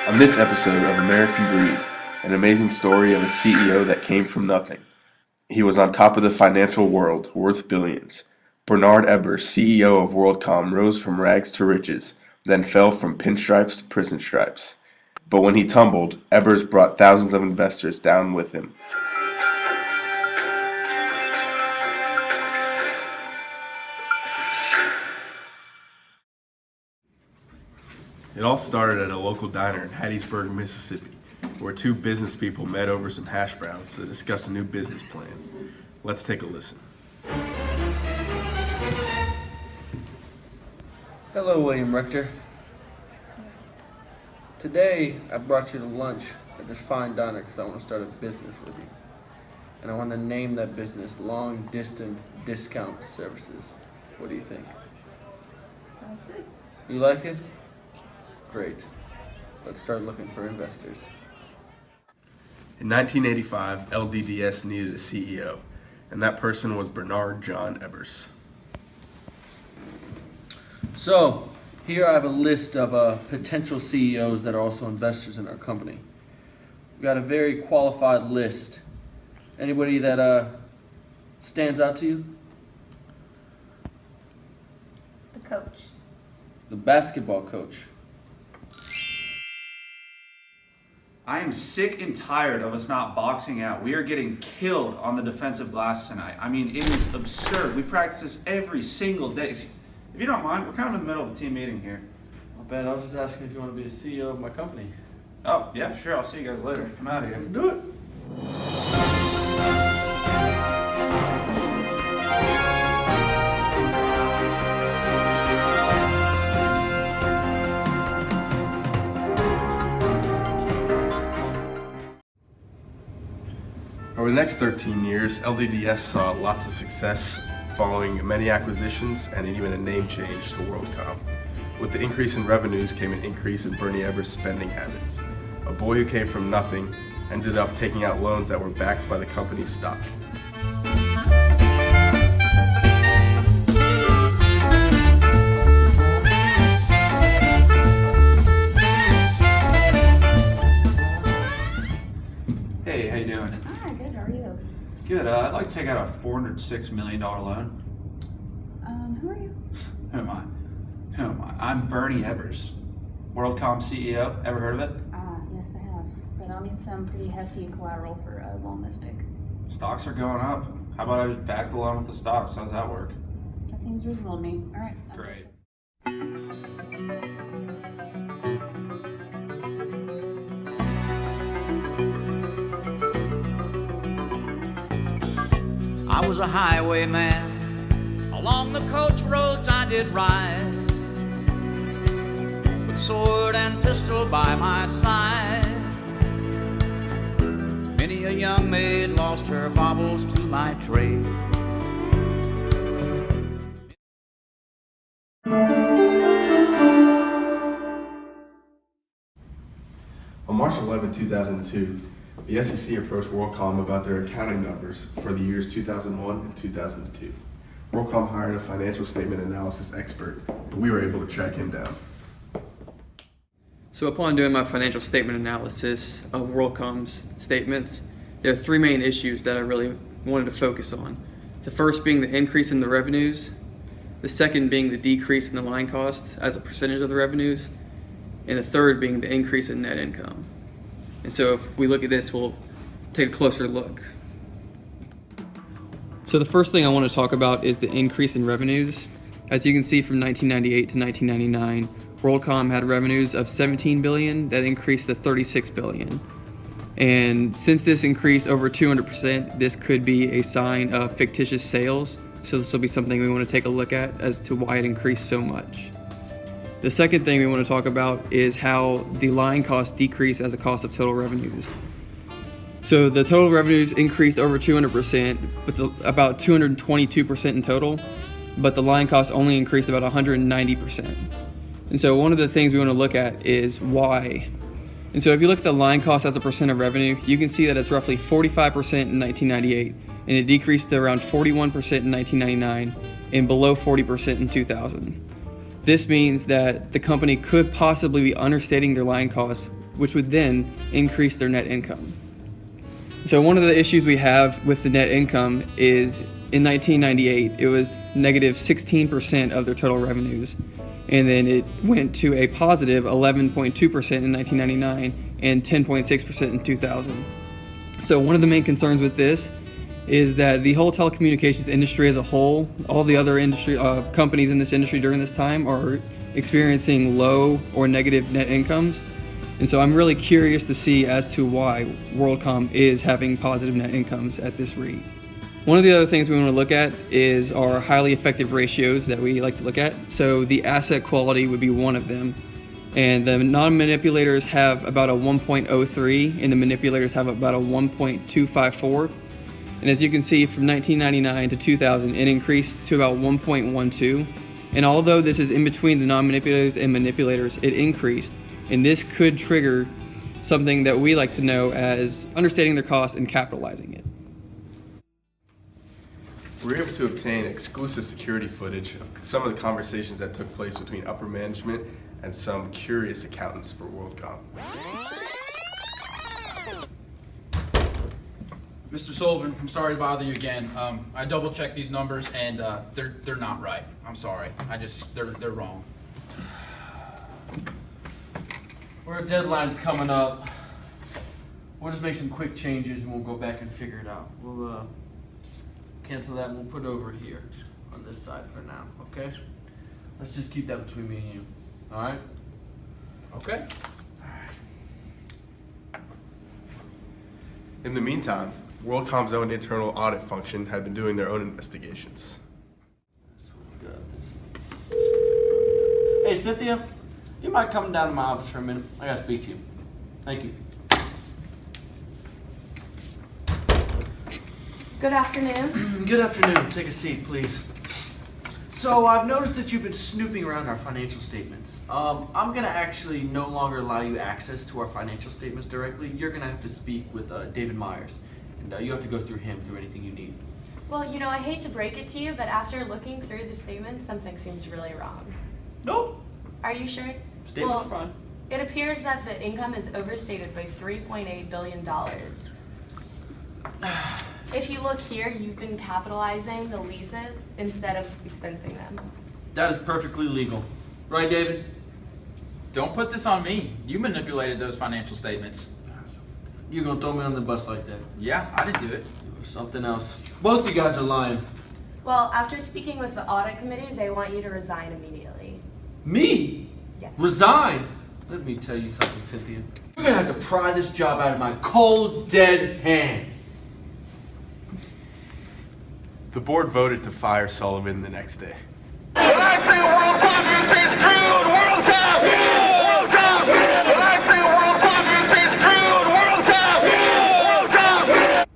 On this episode of American Greed, an amazing story of a CEO that came from nothing. He was on top of the financial world, worth billions. Bernard Ebers, CEO of Worldcom, rose from rags to riches, then fell from pinstripes to prison stripes. But when he tumbled, Ebers brought thousands of investors down with him. It all started at a local diner in Hattiesburg, Mississippi, where two business people met over some hash browns to discuss a new business plan. Let's take a listen. Hello, William Richter. Today, I brought you to lunch at this fine diner because I want to start a business with you. And I want to name that business Long Distance Discount Services. What do you think? Sounds good. You like it? Great. Let's start looking for investors. In 1985, LDDS needed a CEO, and that person was Bernard John Ebers. So, here I have a list of potential CEOs that are also investors in our company. We've got a very qualified list. Anybody that stands out to you? The coach. The basketball coach. I am sick and tired of us not boxing out. We are getting killed on the defensive glass tonight. I mean, it is absurd. We practice this every single day. If you don't mind, we're kind of in the middle of a team meeting here. Not bad. I was just asking if you want to be the CEO of my company. Oh, yeah, sure. I'll see you guys later. I'm out of here. Let's do it. Over the next 13 years, LDDS saw lots of success following many acquisitions and even a name change to Worldcom. With the increase in revenues came an increase in Bernie Ebers' spending habits. A boy who came from nothing ended up taking out loans that were backed by the company's stock. Hey, how you doing? Hi, good. How are you? Good. I'd like to take out a $406 million loan. Who are you? Who am I? Who am I? I'm Bernie Ebers, WorldCom CEO. Ever heard of it? Yes, I have. But I'll need some pretty hefty collateral for a loan this big. Stocks are going up. How about I just back the loan with the stocks? How's that work? That seems reasonable to me. All right. I'll Great. I was a highwayman, along the coach roads I did ride, with sword and pistol by my side. Many a young maid lost her baubles to my trade. On March 11, 2002, the SEC approached Worldcom about their accounting numbers for the years 2001 and 2002. Worldcom hired a financial statement analysis expert, and we were able to track him down. So upon doing my financial statement analysis of WorldCom's statements, there are three main issues that I really wanted to focus on. The first being the increase in the revenues, the second being the decrease in the line cost as a percentage of the revenues, and the third being the increase in net income. And so if we look at this, we'll take a closer look. So the first thing I want to talk about is the increase in revenues. As you can see, from 1998 to 1999, WorldCom had revenues of $17 billion that increased to $36 billion. And since this increased over 200%, this could be a sign of fictitious sales. So this will be something we want to take a look at as to why it increased so much. The second thing we want to talk about is how the line cost decreased as a cost of total revenues. So the total revenues increased over 200%, with about 222% in total, but the line cost only increased about 190%. And so one of the things we want to look at is why. And so if you look at the line cost as a percent of revenue, you can see that it's roughly 45% in 1998, and it decreased to around 41% in 1999, and below 40% in 2000. This means that the company could possibly be understating their line costs which would then increase their net income. So one of the issues we have with the net income is in 1998, it was negative 16% of their total revenues. And then it went to a positive 11.2% in 1999 and 10.6% in 2000. So one of the main concerns with this is that the whole telecommunications industry as a whole, all the other industry companies in this industry during this time are experiencing low or negative net incomes. And so I'm really curious to see as to why Worldcom is having positive net incomes at this rate. One of the other things we want to look at is our highly effective ratios that we like to look at. So the asset quality would be one of them. And the non-manipulators have about a 1.03 and the manipulators have about a 1.254. And as you can see, from 1999 to 2000, it increased to about 1.12. And although this is in between the non-manipulators and manipulators, it increased. And this could trigger something that we like to know as understanding their cost and capitalizing it. We were able to obtain exclusive security footage of some of the conversations that took place between upper management and some curious accountants for Worldcom. Mr. Sullivan, I'm sorry to bother you again. I double checked these numbers and they're not right. I'm sorry. They're wrong. Our deadline's coming up. We'll just make some quick changes and we'll go back and figure it out. We'll cancel that and we'll put it over here on this side for now, okay? Let's just keep that between me and you, all right? Okay. In the meantime, Worldcom's own internal audit function had been doing their own investigations. Hey, Cynthia, you mind coming down to my office for a minute? I gotta speak to you. Thank you. Good afternoon. Good afternoon. Take a seat, please. So I've noticed that you've been snooping around our financial statements. I'm gonna actually no longer allow you access to our financial statements directly. You're gonna have to speak with David Myers, and you have to go through him through anything you need. Well, you know, I hate to break it to you, but after looking through the statements, something seems really wrong. Nope. Are you sure? Statements are fine. It appears that the income is overstated by $3.8 billion. If you look here, you've been capitalizing the leases instead of expensing them. That is perfectly legal. Right, David? Don't put this on me. You manipulated those financial statements. You're gonna throw me on the bus like that. Yeah, I didn't do it. It was something else. Both of you guys are lying. Well, after speaking with the audit committee, they want you to resign immediately. Me? Yes. Resign? Let me tell you something, Cynthia. You're gonna have to pry this job out of my cold, dead hands. The board voted to fire Sullivan the next day. When I say Worldcom, you say screwed! Worldcom! Worldcom! When I say Worldcom, you say screwed! Worldcom! Worldcom!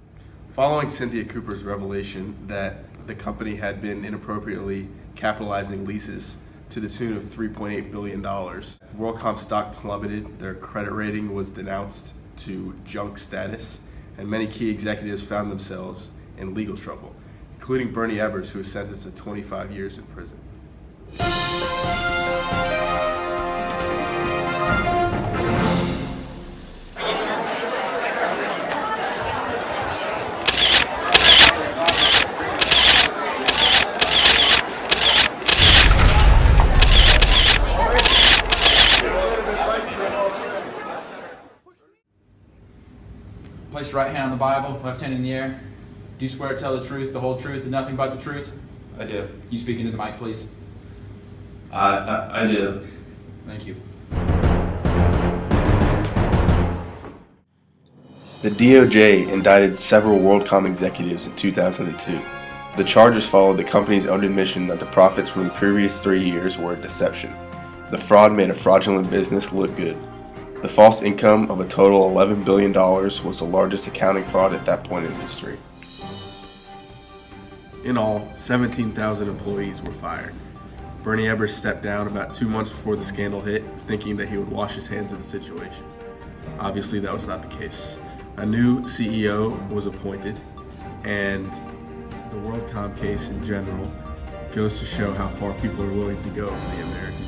Following Cynthia Cooper's revelation that the company had been inappropriately capitalizing leases to the tune of $3.8 billion, Worldcom stock plummeted, their credit rating was denounced to junk status, and many key executives found themselves in legal trouble, including Bernie Ebbers, who was sentenced to 25 years in prison. Place your right hand on the Bible, left hand in the air. Do you swear to tell the truth, the whole truth, and nothing but the truth? I do. Can you speak into the mic, please? I do. Thank you. The DOJ indicted several Worldcom executives in 2002. The charges followed the company's own admission that the profits from the previous 3 years were a deception. The fraud made a fraudulent business look good. The false income of a total $11 billion was the largest accounting fraud at that point in history. In all, 17,000 employees were fired. Bernie Ebbers stepped down about 2 months before the scandal hit, thinking that he would wash his hands of the situation. Obviously, that was not the case. A new CEO was appointed, and the Worldcom case in general goes to show how far people are willing to go for the American